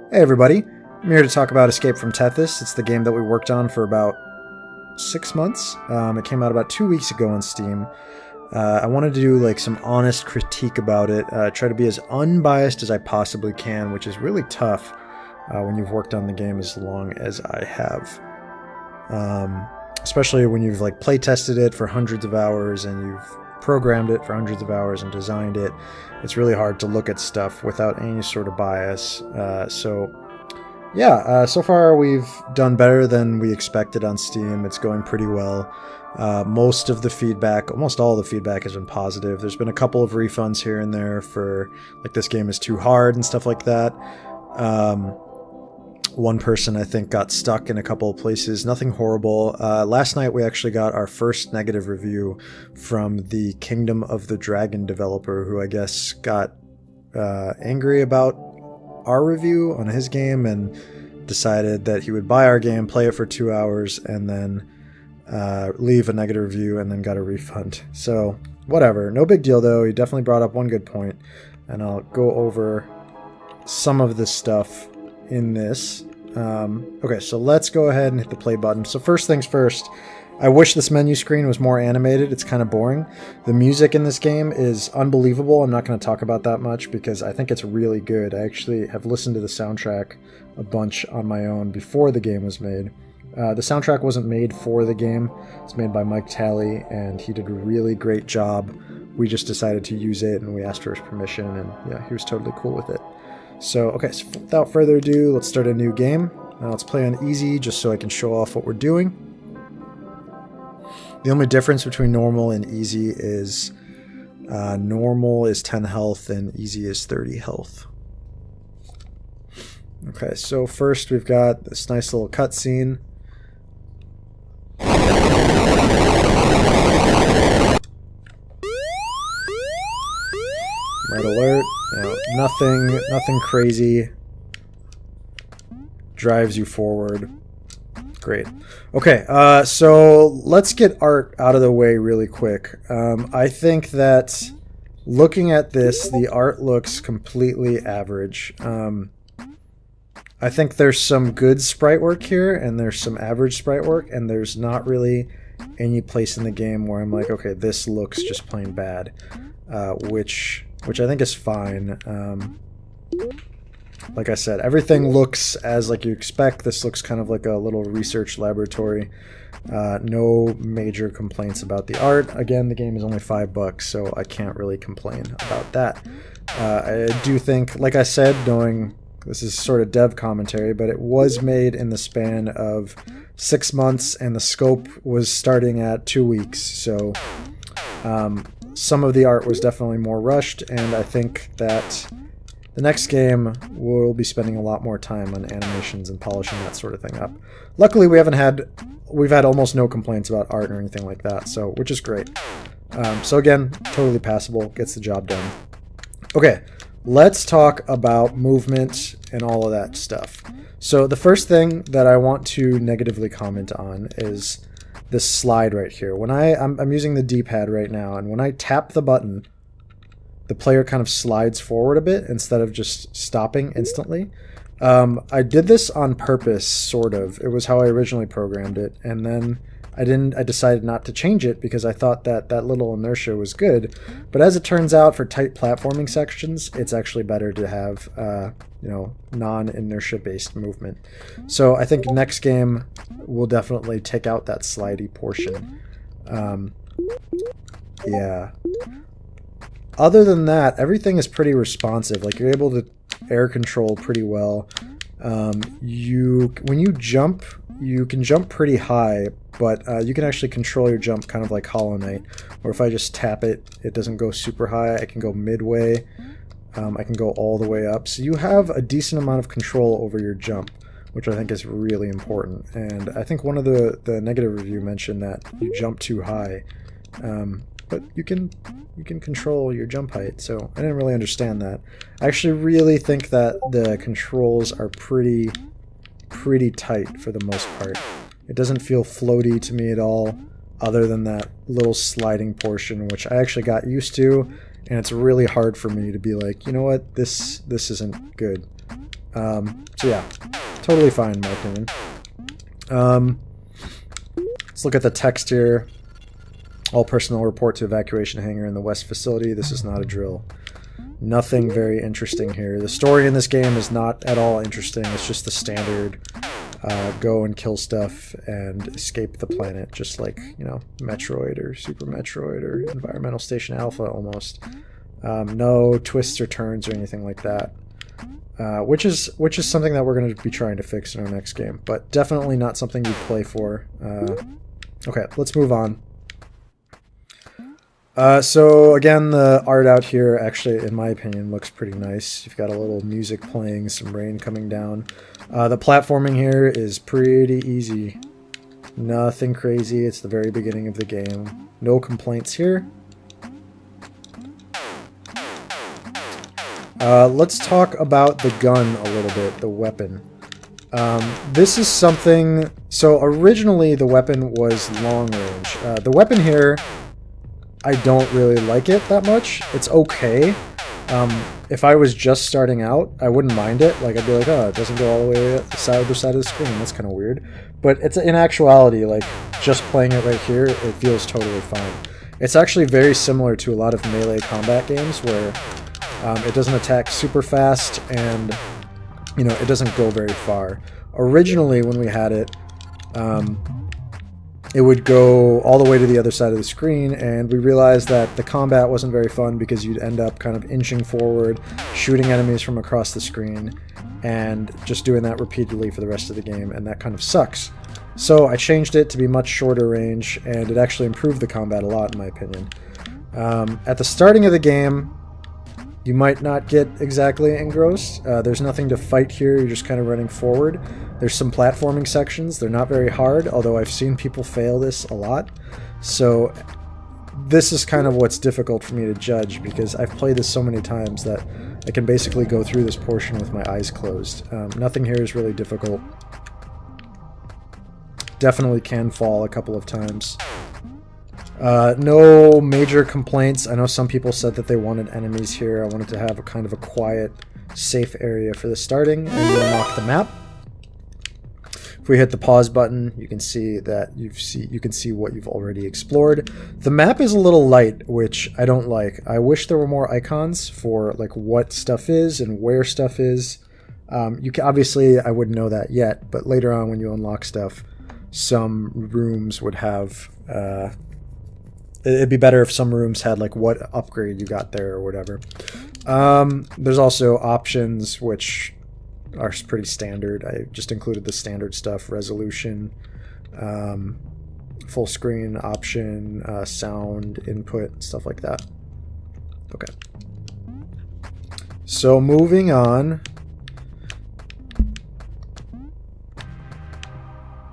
Hey everybody, I'm here to talk about Escape from Tethys. It's the game that we worked on for about 6 months. It came out about 2 weeks ago on Steam. I wanted to do like some honest critique about it, try to be as unbiased as I possibly can, which is really tough when you've worked on the game as long as I have. Especially when you've like play tested it for hundreds of hours and you've programmed it for hundreds of hours and designed it. It's really hard to look at stuff without any sort of bias. So far we've done better than we expected on Steam. It's going pretty well. Most of the feedback, almost all the feedback has been positive. There's been a couple of refunds here and there for like this game is too hard and stuff like that. One person I think got stuck in a couple of places. Nothing horrible. Last night we actually got our first negative review from the Kingdom of the Dragon developer, who I guess got angry about our review on his game and decided that he would buy our game, play it for 2 hours, and then leave a negative review and then got a refund. So whatever, no big deal though. He definitely brought up one good point, and I'll go over some of this stuff in this. Okay, so let's go ahead and hit the play button. So first things first, I wish this menu screen was more animated. It's kind of boring. The music in this game is unbelievable. I'm not going to talk about that much because I think it's really good. I actually have listened to the soundtrack a bunch on my own before the game was made. The soundtrack wasn't made for the game. It's made by Mike Talley, and he did a really great job. We just decided to use it, and we asked for his permission, and yeah, he was totally cool with it. So, okay, so without further ado, let's start a new game. Now let's play on easy just so I can show off what we're doing. The only difference between normal and easy is normal is 10 health and easy is 30 health. Okay, so first we've got this nice little cutscene. Red alert. Nothing crazy. Drives you forward. Great. Okay, so let's get art out of the way really quick. I think that looking at this, the art looks completely average. I think there's some good sprite work here, and there's some average sprite work, and there's not really any place in the game where I'm like, okay, this looks just plain bad, which I think is fine. Like I said, everything looks as like you expect. This looks kind of like a little research laboratory. No major complaints about the art. Again, the game is only $5, so I can't really complain about that. I do think, like I said, knowing this is sort of dev commentary, but it was made in the span of 6 months, and the scope was starting at 2 weeks. So some of the art was definitely more rushed, and I think that the next game we'll be spending a lot more time on animations and polishing that sort of thing up. Luckily, we've had almost no complaints about art or anything like that, so which is great. So again, totally passable, gets the job done. Okay, let's talk about movement and all of that stuff. So the first thing that I want to negatively comment on is this slide right here. When I'm using the D-pad right now, and when I tap the button, the player kind of slides forward a bit instead of just stopping instantly. I did this on purpose, sort of. It was how I originally programmed it, and then I decided not to change it because I thought that that little inertia was good. But as it turns out, for tight platforming sections, it's actually better to have non-inertia based movement. So I think next game we'll definitely take out that slidey portion. Yeah. Other than that, everything is pretty responsive. Like, you're able to air control pretty well. When you jump, you can jump pretty high, but you can actually control your jump kind of like Hollow Knight, where if I just tap it, it doesn't go super high. I can go midway. I can go all the way up. So you have a decent amount of control over your jump, which I think is really important. And I think one of the negative review mentioned that you jump too high. But you can control your jump height, so I didn't really understand that. I actually really think that the controls are pretty tight for the most part. It doesn't feel floaty to me at all, other than that little sliding portion, which I actually got used to, and it's really hard for me to be like, you know what, this isn't good. So yeah, totally fine in my opinion. Let's look at the text here. All personnel report to evacuation hangar in the west facility. This is not a drill. Nothing very interesting here. The story in this game is not at all interesting. It's just the standard go and kill stuff and escape the planet, just like, you know, Metroid or Super Metroid or Environmental Station Alpha almost. No twists or turns or anything like that. Which is something that we're going to be trying to fix in our next game, but definitely not something you play for. Okay, let's move on. So again, the art out here actually, in my opinion, looks pretty nice. You've got a little music playing, some rain coming down. The platforming here is pretty easy. Nothing crazy. It's the very beginning of the game. No complaints here. Let's talk about the gun a little bit, the weapon. This is something... So originally the weapon was long range. The weapon here, I don't really like it that much. It's okay. If I was just starting out, I wouldn't mind it. Like, I'd be like, oh, it doesn't go all the way to the other side of the screen. That's kind of weird. But it's in actuality, like, just playing it right here, it feels totally fine. It's actually very similar to a lot of melee combat games where it doesn't attack super fast and, you know, it doesn't go very far. Originally, when we had it, it would go all the way to the other side of the screen, and we realized that the combat wasn't very fun because you'd end up kind of inching forward, shooting enemies from across the screen, and just doing that repeatedly for the rest of the game, and that kind of sucks. So I changed it to be much shorter range, and it actually improved the combat a lot, in my opinion. At the starting of the game, you might not get exactly engrossed. There's nothing to fight here, you're just kind of running forward. There's some platforming sections. They're not very hard, although I've seen people fail this a lot. So this is kind of what's difficult for me to judge, because I've played this so many times that I can basically go through this portion with my eyes closed. Nothing here is really difficult. Definitely can fall a couple of times. No major complaints. I know some people said that they wanted enemies here. I wanted to have a kind of a quiet, safe area for the starting, and you unlock the map. If we hit the pause button, you can see that you can see what you've already explored. The map is a little light, which I don't like. I wish there were more icons for like what stuff is and where stuff is. You can, obviously, I wouldn't know that yet, but later on when you unlock stuff, some rooms would have. It'd be better if some rooms had like what upgrade you got there or whatever. There's also options which are pretty standard. I just included the standard stuff: resolution, full screen option, sound input, stuff like that. Okay. So moving on.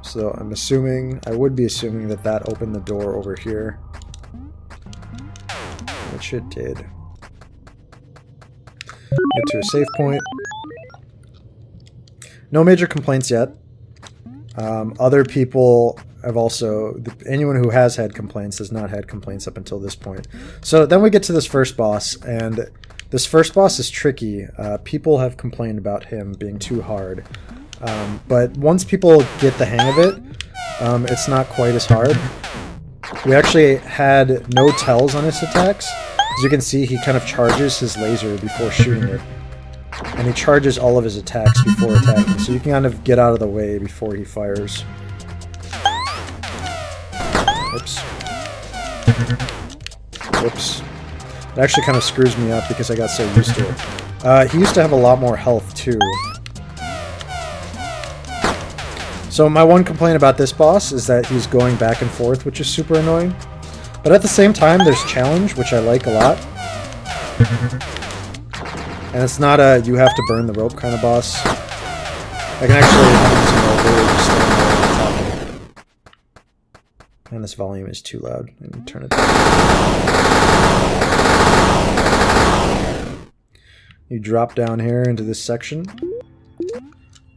So I'm assuming, I would be assuming that that opened the door over here. Which it did. Get to a save point. No major complaints yet. Other people have also... Anyone who has had complaints has not had complaints up until this point. So then we get to this first boss, and this first boss is tricky. People have complained about him being too hard. But once people get the hang of it, it's not quite as hard. We actually had no tells on his attacks. As you can see, he kind of charges his laser before shooting it. And he charges all of his attacks before attacking, so you can kind of get out of the way before he fires. Oops. Whoops. It actually kind of screws me up because I got so used to it. He used to have a lot more health, too. So my one complaint about this boss is that he's going back and forth, which is super annoying. But at the same time, there's challenge, which I like a lot. And it's not a you have to burn the rope kind of boss. I can actually just stand there and talk. And this volume is too loud. I need to turn it down. You drop down here into this section.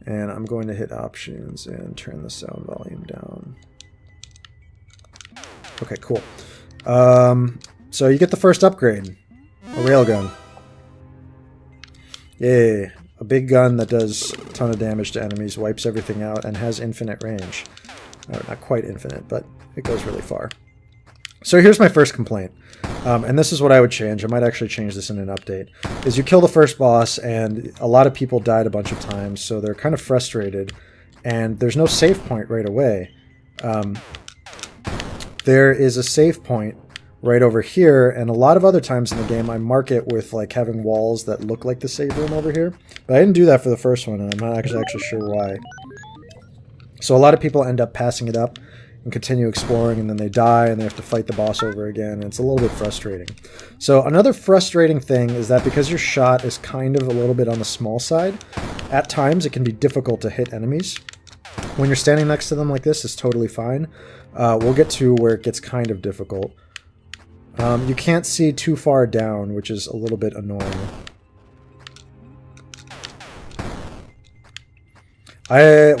And I'm going to hit options and turn the sound volume down. Okay, cool. So you get the first upgrade. A railgun. Yay. a big gun that does a ton of damage to enemies, wipes everything out, and has infinite range. Not quite infinite, but it goes really far. So here's my first complaint, and this is what I would change. I might actually change this in an update, is you kill the first boss, and a lot of people died a bunch of times, so they're kind of frustrated, and there's no save point right away. There is a save point right over here, and a lot of other times in the game I mark it with like having walls that look like the save room over here, but I didn't do that for the first one, and I'm not actually sure why. So a lot of people end up passing it up and continue exploring, and then they die and they have to fight the boss over again, and it's a little bit frustrating. So another frustrating thing is that because your shot is kind of a little bit on the small side, at times it can be difficult to hit enemies. When you're standing next to them like this, it's totally fine. We'll get to where it gets kind of difficult. You can't see too far down, which is a little bit annoying.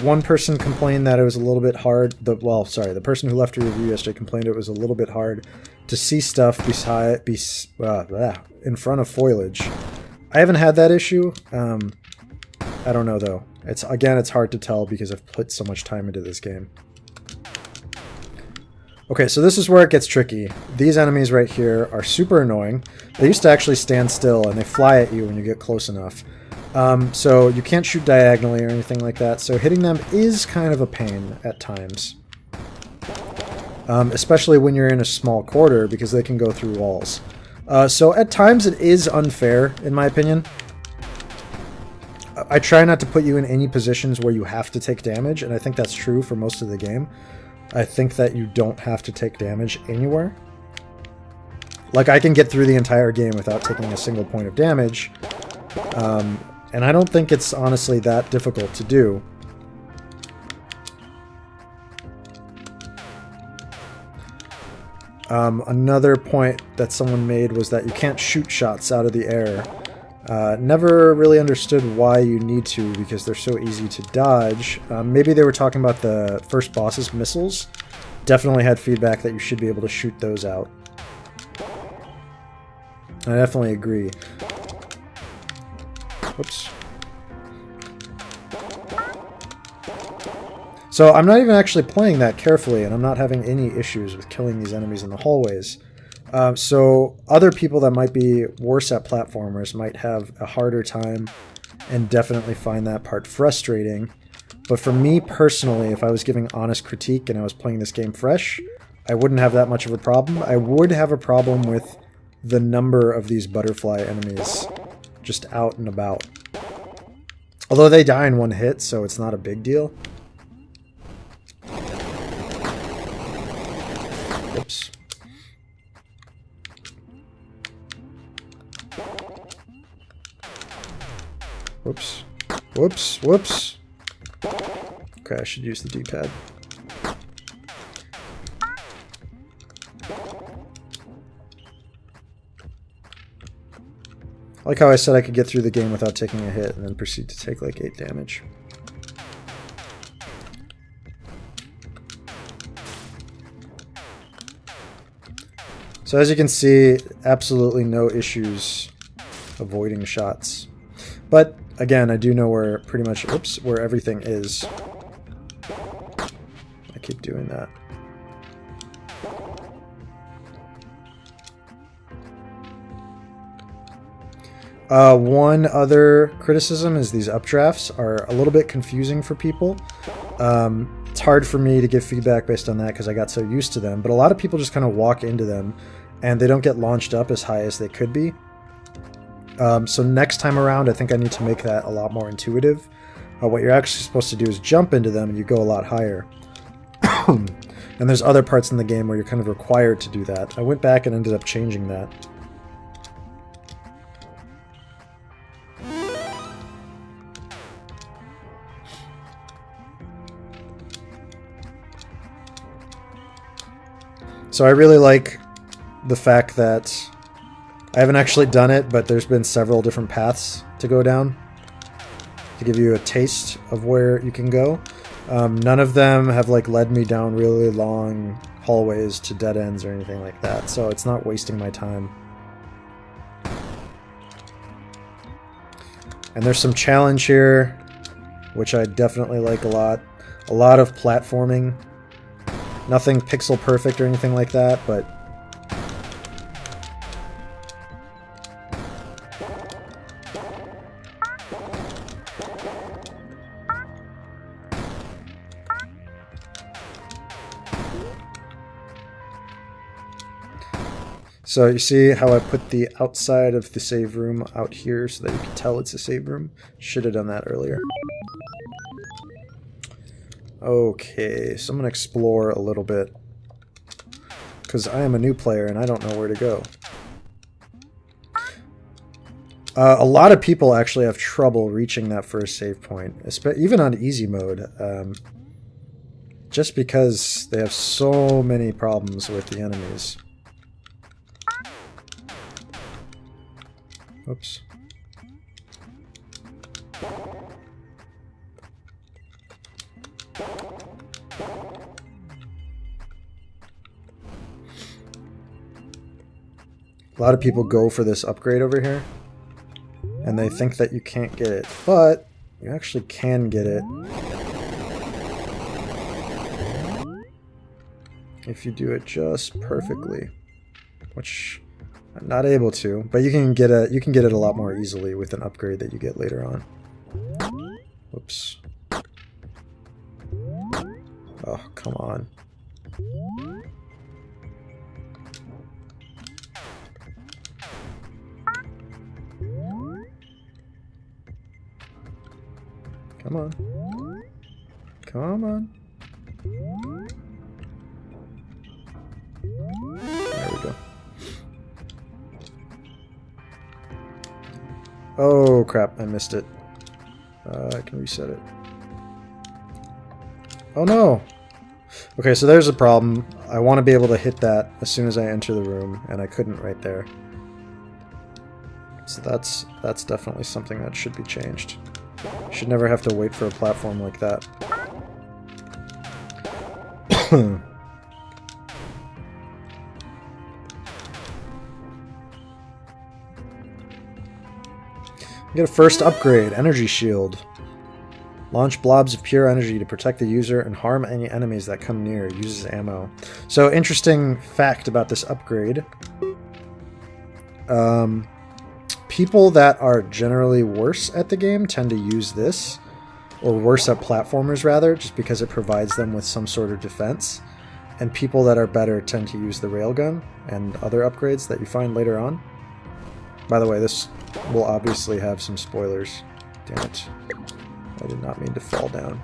One person complained that it was a little bit hard. The person who left a review yesterday complained it was a little bit hard to see stuff in front of foliage. I haven't had that issue. I don't know though. It's hard to tell because I've put so much time into this game. Okay, so this is where it gets tricky. These enemies right here are super annoying. They used to actually stand still, and they fly at you when you get close enough. So you can't shoot diagonally or anything like that, so hitting them is kind of a pain at times. Especially when you're in a small quarter, because they can go through walls. So at times it is unfair, in my opinion. I try not to put you in any positions where you have to take damage, and I think that's true for most of the game. I think that you don't have to take damage anywhere. Like, I can get through the entire game without taking a single point of damage, and I don't think it's honestly that difficult to do. Another point that someone made was that you can't shoot shots out of the air. Never really understood why you need to, because they're so easy to dodge. Maybe they were talking about the first boss's missiles. Definitely had feedback that you should be able to shoot those out. I definitely agree. Whoops. So I'm not even actually playing that carefully, and I'm not having any issues with killing these enemies in the hallways. So other people that might be worse at platformers might have a harder time and definitely find that part frustrating. But for me personally, if I was giving honest critique and I was playing this game fresh, I wouldn't have that much of a problem. I would have a problem with the number of these butterfly enemies just out and about. Although they die in one hit, so it's not a big deal. Oops. Whoops. Whoops. Whoops. Okay, I should use the D-pad. I like how I said I could get through the game without taking a hit and then proceed to take like 8 damage. So as you can see, absolutely no issues avoiding shots. But again, I do know where pretty much, where everything is. I keep doing that. One other criticism is these updrafts are a little bit confusing for people. It's hard for me to give feedback based on that because I got so used to them, but a lot of people just kind of walk into them and they don't get launched up as high as they could be. So next time around, I think I need to make that a lot more intuitive. What you're actually supposed to do is jump into them and you go a lot higher. And there's other parts in the game where you're kind of required to do that. I went back and ended up changing that. So I really like the fact that I haven't actually done it, but there's been several different paths to go down to give you a taste of where you can go. None of them have like led me down really long hallways to dead ends or anything like that, so it's not wasting my time. And there's some challenge here, which I definitely like a lot. A lot of platforming. Nothing pixel perfect or anything like that, but so you see how I put the outside of the save room out here so that you can tell it's a save room? Should have done that earlier. Okay, so I'm going to explore a little bit. Because I am a new player and I don't know where to go. A lot of people actually have trouble reaching that first save point, even on easy mode. Just because they have so many problems with the enemies. Oops. A lot of people go for this upgrade over here, and they think that you can't get it, but you actually can get it if you do it just perfectly, which I'm not able to, but you can get it a lot more easily with an upgrade that you get later on. Whoops. Oh, come on. Come on. Come on. There we go. Oh crap, I missed it. I can reset it. Oh no! Okay, so there's a problem. I want to be able to hit that as soon as I enter the room, and I couldn't right there. So that's definitely something that should be changed. You should never have to wait for a platform like that. Get a first upgrade, Energy Shield. Launch blobs of pure energy to protect the user and harm any enemies that come near. Uses ammo. So, interesting fact about this upgrade. People that are generally worse at the game tend to use this, or worse at platformers rather, just because it provides them with some sort of defense. And people that are better tend to use the railgun and other upgrades that you find later on. By the way, this will obviously have some spoilers. Damn it. I did not mean to fall down.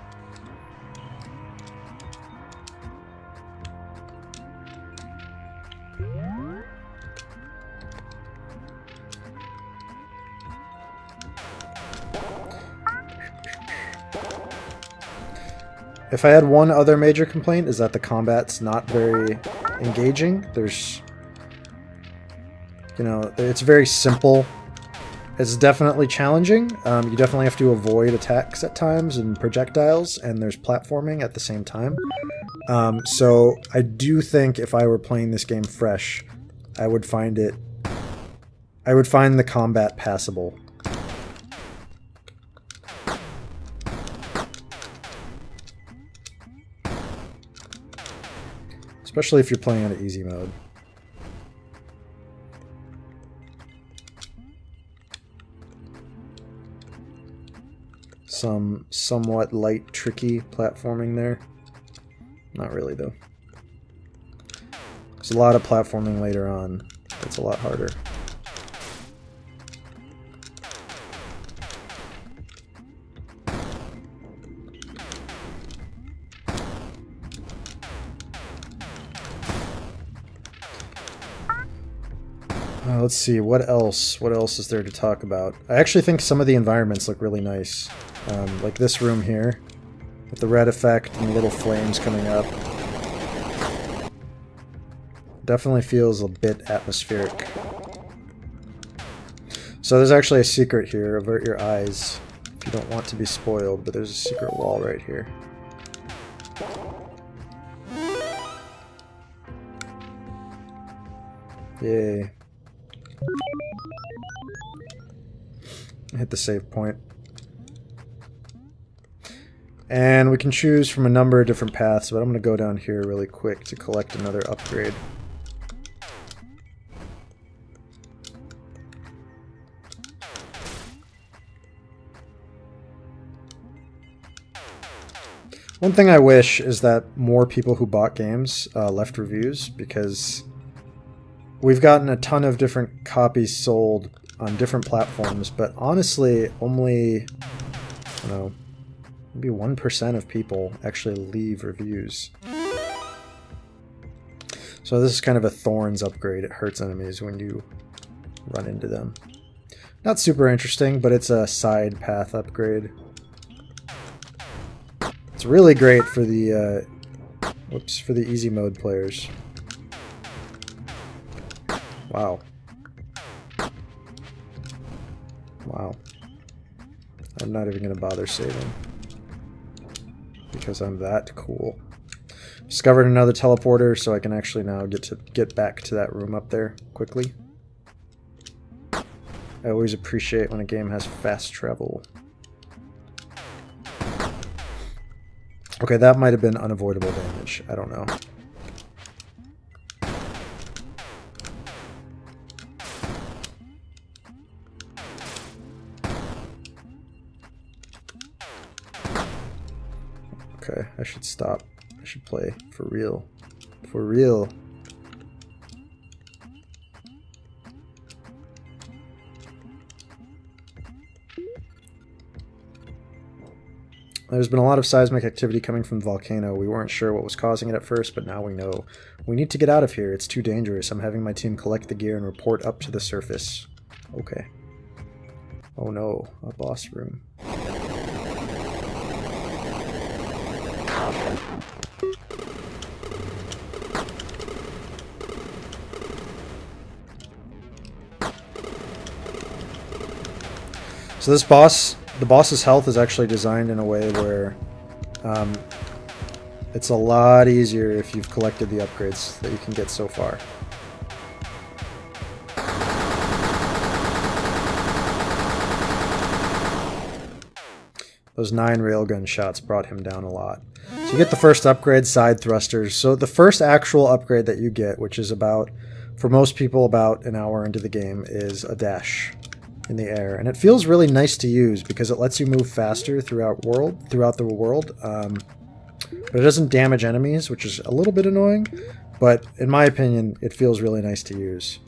If I had one other major complaint, is that the combat's not very engaging. There's, you know, it's very simple. It's definitely challenging. You definitely have to avoid attacks at times and projectiles, and there's platforming at the same time. So I do think if I were playing this game fresh, I would find the combat passable. Especially if you're playing on an easy mode. Some somewhat light, tricky platforming there. Not really, though. There's a lot of platforming later on. That's a lot harder. Let's see, what else? What else is there to talk about? I actually think some of the environments look really nice. Like this room here, with the red effect and the little flames coming up. Definitely feels a bit atmospheric. So there's actually a secret here. Avert your eyes if you don't want to be spoiled, but there's a secret wall right here. Yay. Hit the save point. And we can choose from a number of different paths, but I'm going to go down here really quick to collect another upgrade. One thing I wish is that more people who bought games left reviews, because we've gotten a ton of different copies sold on different platforms, but honestly, only, I don't know, maybe 1% of people actually leave reviews. So this is kind of a Thorns upgrade. It hurts enemies when you run into them. Not super interesting, but it's a side path upgrade. It's really great for the for the easy mode players. Wow. Wow. I'm not even gonna bother saving because I'm that cool. Discovered another teleporter, so I can actually now get back to that room up there quickly. I always appreciate when a game has fast travel. Okay, that might have been unavoidable damage. I don't know. Okay, I should stop. I should play for real. For real. There's been a lot of seismic activity coming from the volcano. We weren't sure what was causing it at first, but now we know. We need to get out of here. It's too dangerous. I'm having my team collect the gear and report up to the surface. Okay. Oh no, a boss room. So this boss, the boss's health is actually designed in a way where it's a lot easier if you've collected the upgrades that you can get so far. Those 9 railgun shots brought him down a lot. So you get the first upgrade, side thrusters. So the first actual upgrade that you get, which is about, for most people, about an hour into the game, is a dash in the air. And it feels really nice to use because it lets you move faster throughout the world. But it doesn't damage enemies, which is a little bit annoying. But in my opinion, it feels really nice to use.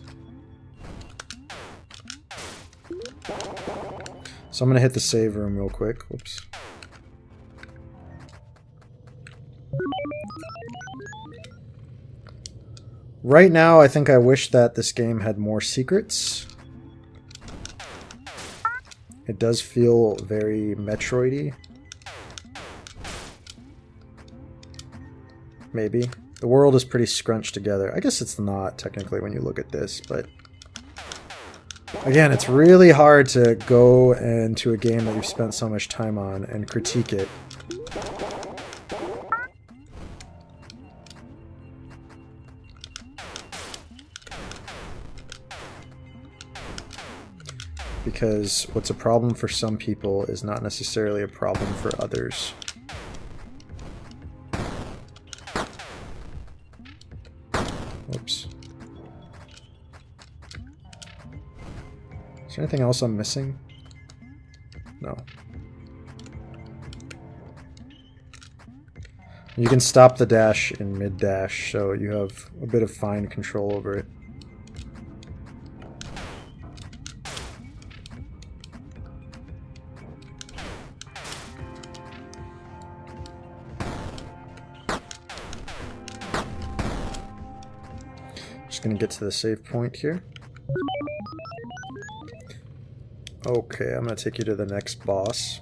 So I'm going to hit the save room real quick. Whoops. Right now, I think I wish that this game had more secrets. It does feel very Metroid-y. Maybe. The world is pretty scrunched together. I guess it's not, technically, when you look at this, but... Again, it's really hard to go into a game that you've spent so much time on and critique it. Because what's a problem for some people is not necessarily a problem for others. Whoops. Is there anything else I'm missing? No. You can stop the dash in mid-dash, so you have a bit of fine control over it. Just gonna get to the save point here. Okay, I'm gonna take you to the next boss.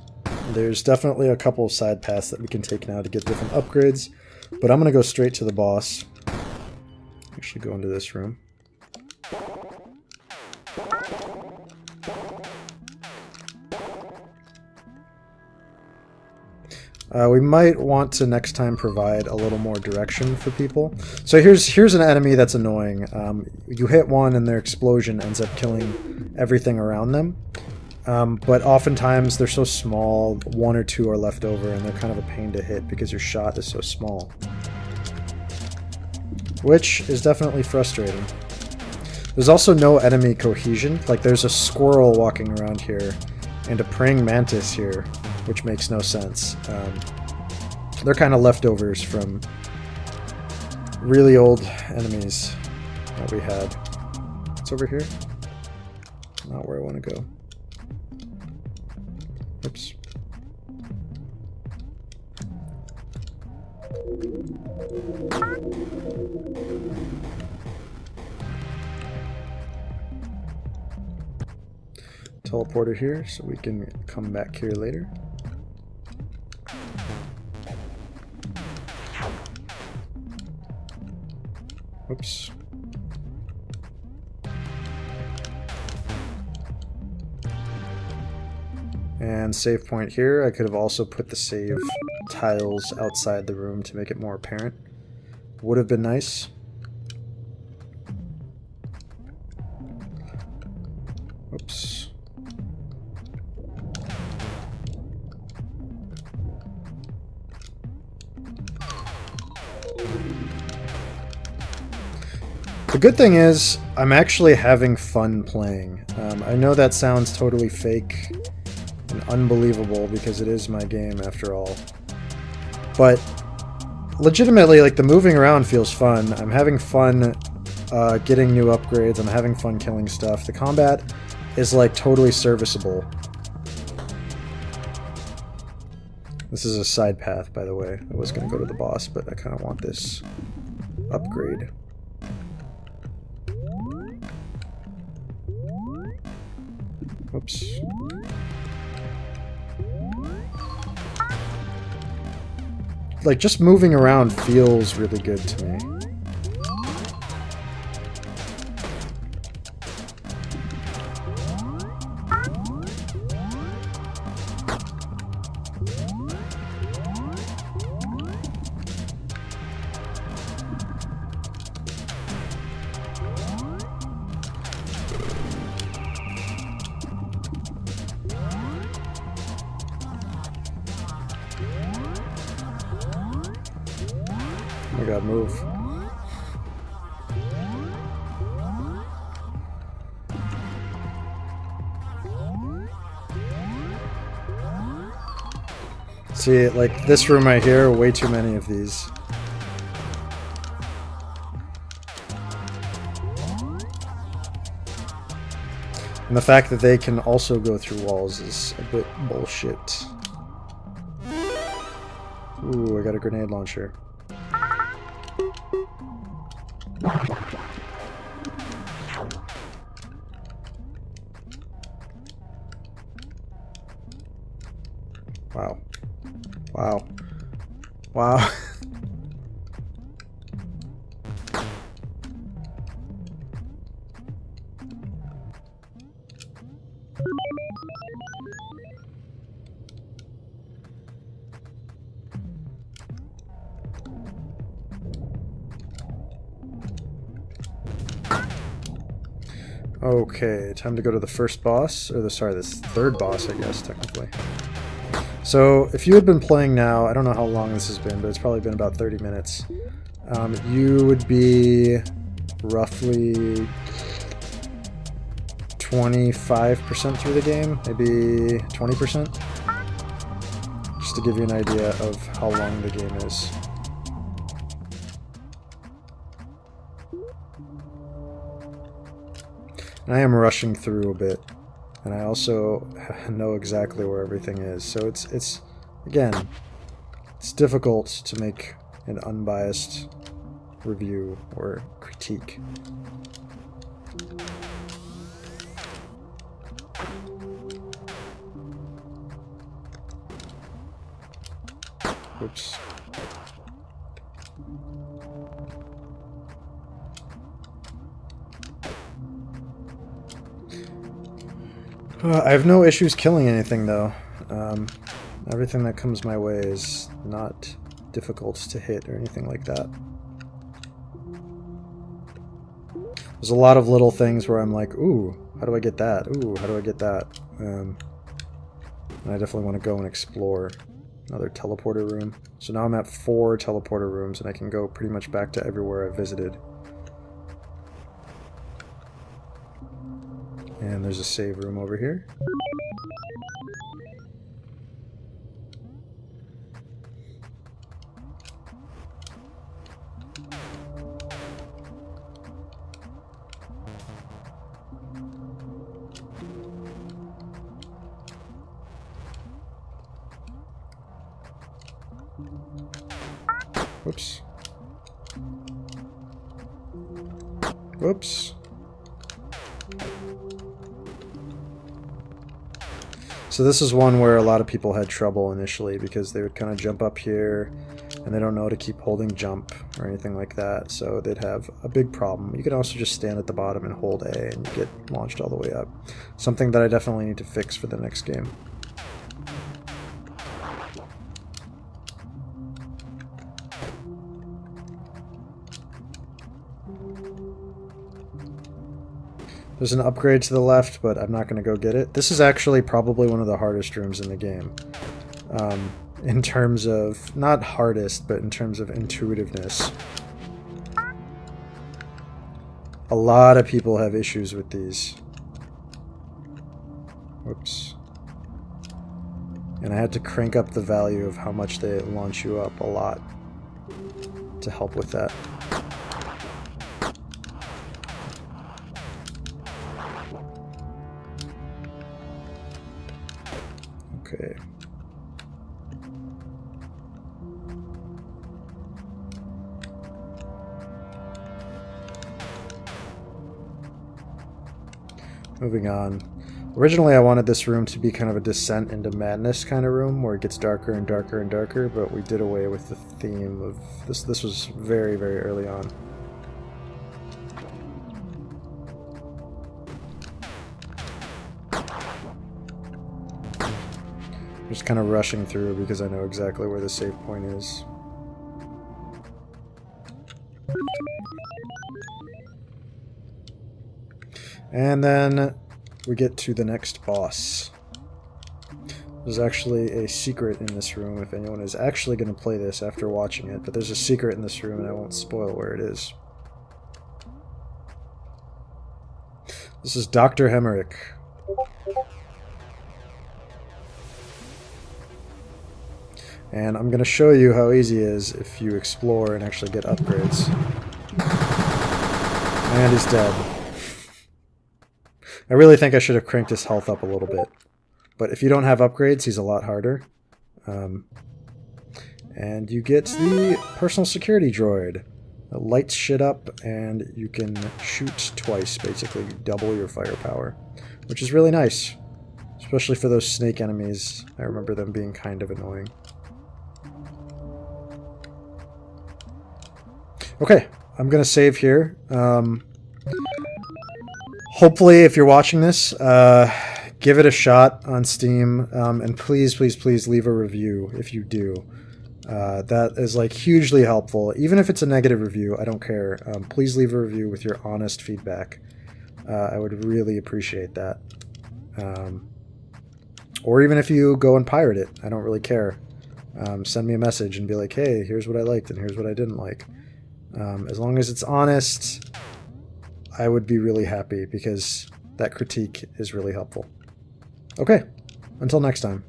There's definitely a couple of side paths that we can take now to get different upgrades, but I'm gonna go straight to the boss. Actually go into this room. We might want to next time provide a little more direction for people. So here's an enemy that's annoying. You hit one and their explosion ends up killing everything around them. But oftentimes they're so small, 1 or 2 are left over, and they're kind of a pain to hit because your shot is so small. Which is definitely frustrating. There's also no enemy cohesion. Like, there's a squirrel walking around here, and a praying mantis here, which makes no sense. They're kind of leftovers from really old enemies that we had. It's over here. Not where I want to go. Oops. Teleporter here, so we can come back here later. Oops. And save point here. I could have also put the save tiles outside the room to make it more apparent. Would have been nice. Oops. The good thing is, I'm actually having fun playing. I know that sounds totally fake and unbelievable because it is my game after all. But legitimately, like, the moving around feels fun. I'm having fun getting new upgrades. I'm having fun killing stuff. The combat is, like, totally serviceable. This is a side path, by the way. I was going to go to the boss, but I kind of want this upgrade. Whoops. Like, just moving around feels really good to me. Oh my god, move. See, like, this room right here, way too many of these. And the fact that they can also go through walls is a bit bullshit. Ooh, I got a grenade launcher. Wow. Wow. Wow. Okay, time to go to the first boss, or this third boss, I guess, technically. So, if you had been playing now, I don't know how long this has been, but it's probably been about 30 minutes. You would be roughly 25% through the game, maybe 20%. Just to give you an idea of how long the game is. And I am rushing through a bit, and I also know exactly where everything is. So it's again, it's difficult to make an unbiased review or critique. Oops. I have no issues killing anything, though. Everything that comes my way is not difficult to hit or anything like that. There's a lot of little things where I'm like, ooh, how do I get that? Ooh, how do I get that? And I definitely want to go and explore another teleporter room. So now I'm at 4 teleporter rooms, and I can go pretty much back to everywhere I visited. And there's a save room over here. Whoops. Whoops. So this is one where a lot of people had trouble initially because they would kind of jump up here and they don't know to keep holding jump or anything like that, so they'd have a big problem. You can also just stand at the bottom and hold A and you get launched all the way up. Something that I definitely need to fix for the next game. There's an upgrade to the left, but I'm not going to go get it. This is actually probably one of the hardest rooms in the game. In terms of, not hardest, but in terms of intuitiveness. A lot of people have issues with these. Whoops. And I had to crank up the value of how much they launch you up a lot to help with that. Okay. Moving on. Originally I wanted this room to be kind of a descent into madness kind of room where it gets darker and darker and darker, but we did away with the theme of this. This was very, very early on. Just kind of rushing through because I know exactly where the save point is. And then we get to the next boss. There's actually a secret in this room if anyone is actually going to play this after watching it, but there's a secret in this room and I won't spoil where it is. This is Dr. Hemerick. And I'm going to show you how easy it is if you explore and actually get upgrades. And he's dead. I really think I should have cranked his health up a little bit. But if you don't have upgrades, he's a lot harder. And you get the personal security droid. It lights shit up and you can shoot twice, basically. Double your firepower. Which is really nice. Especially for those snake enemies. I remember them being kind of annoying. Okay, I'm going to save here. Hopefully, if you're watching this, give it a shot on Steam, and please, please, please leave a review if you do. That is like hugely helpful. Even if it's a negative review, I don't care. Please leave a review with your honest feedback. I would really appreciate that. Or even if you go and pirate it, I don't really care. Send me a message and be like, hey, here's what I liked and here's what I didn't like. As long as it's honest, I would be really happy because that critique is really helpful. Okay, until next time.